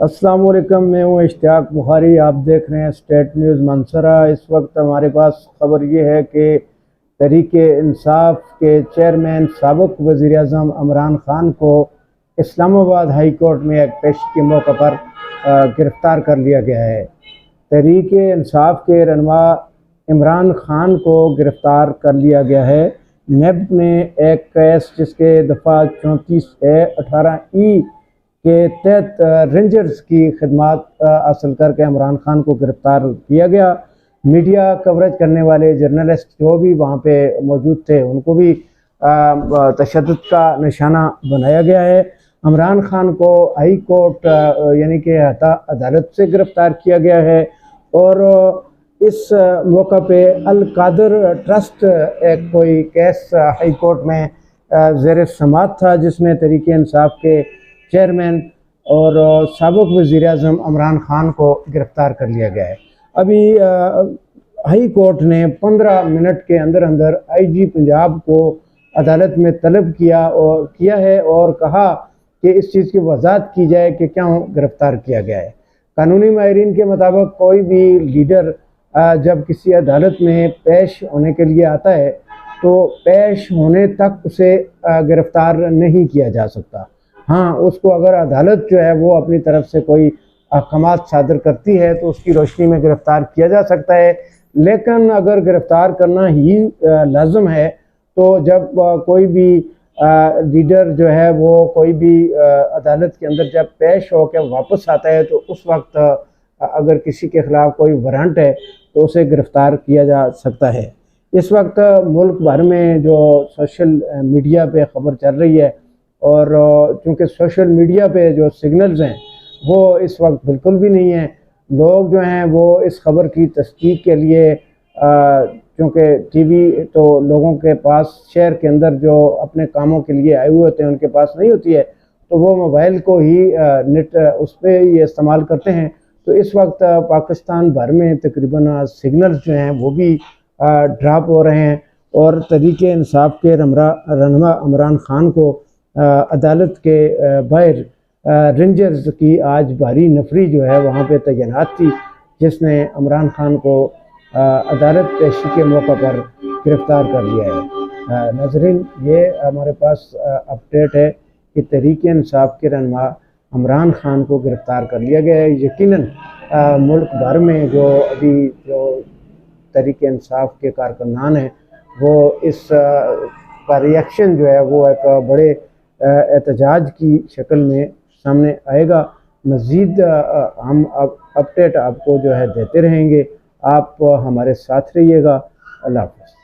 अस्सलाम वालेकुम, मैं हूँ इश्तियाक बुखारी। आप देख रहे हैं स्टेट न्यूज़ मंसरा। इस वक्त हमारे पास खबर ये है कि तहरीके इंसाफ के चेयरमैन साबिक वज़ीर आज़म इमरान खान को इस्लामाबाद हाई कोर्ट में एक पेशी के मौके पर गिरफ़्तार कर लिया गया है। तहरीके इंसाफ के रहनुमा इमरान खान को गिरफ़्तार कर लिया गया है। नेब ने एक केस जिसके दफ़ा 34 है 18E के तहत रेंजर्स की खिदमात हासिल करके इमरान खान को गिरफ़्तार किया गया। मीडिया कवरेज करने वाले जर्नलिस्ट जो भी वहाँ पे मौजूद थे उनको भी तशद्दुद का निशाना बनाया गया है। इमरान खान को हाई कोर्ट यानी कि अदालत से गिरफ़्तार किया गया है और इस मौका पे अल कादर ट्रस्ट एक कोई केस हाई कोर्ट में ज़ेर समाअत था जिसमें तहरीके इंसाफ के चेयरमैन और साबिक वज़ीर आज़म इमरान खान को गिरफ़्तार कर लिया गया है। अभी हाई कोर्ट ने 15 मिनट के अंदर अंदर IG पंजाब को अदालत में तलब किया है और कहा कि इस चीज़ की वजाहत की जाए कि क्यों गिरफ़्तार किया गया है। कानूनी माहिरीन के मुताबिक कोई भी लीडर जब किसी अदालत में पेश होने के लिए आता है तो पेश होने तक उसे गिरफ़्तार नहीं किया जा सकता। हाँ, उसको अगर अदालत जो है वो अपनी तरफ से कोई अहकामात सादर करती है तो उसकी रोशनी में गिरफ़्तार किया जा सकता है। लेकिन अगर गिरफ़्तार करना ही लाज़िम है तो जब कोई भी लीडर जो है वो कोई भी अदालत के अंदर जब पेश होकर वापस आता है तो उस वक्त अगर किसी के ख़िलाफ़ कोई वारंट है तो उसे गिरफ़्तार किया जा सकता है। इस वक्त मुल्क भर में जो सोशल मीडिया पे ख़बर चल रही है और चूँकि सोशल मीडिया पे जो सिग्नल्स हैं वो इस वक्त बिल्कुल भी नहीं हैं। लोग जो हैं वो इस खबर की तस्दीक के लिए चूँकि टीवी तो लोगों के पास शहर के अंदर जो अपने कामों के लिए आए हुए होते हैं उनके पास नहीं होती है तो वो मोबाइल को ही नेट उस पर ही इस्तेमाल करते हैं। तो इस वक्त पाकिस्तान भर में तकरीबन सिग्नल्स जो हैं वो भी ड्रॉप हो रहे हैं और तहरीके इंसाफ के रहनुमा इमरान खान को अदालत के बाहर रेंजर्स की आज भारी नफरी जो है वहाँ पे तैनात थी जिसने इमरान खान को अदालत पेशी के मौके पर गिरफ़्तार कर लिया है। नाज़रीन, ये हमारे पास अपडेट है कि तहरीके इंसाफ के रहनुमा इमरान खान को गिरफ़्तार कर लिया गया है। यकीनन मुल्क भर में जो अभी जो तहरीके इंसाफ के कारकुनान हैं वो इस का रिएक्शन जो है वो एक बड़े एहतजाज की शक्ल में सामने आएगा। मज़ीद हम अपडेट आपको जो है देते रहेंगे। आप हमारे साथ रहिएगा। अल्लाह हाफ़िज़।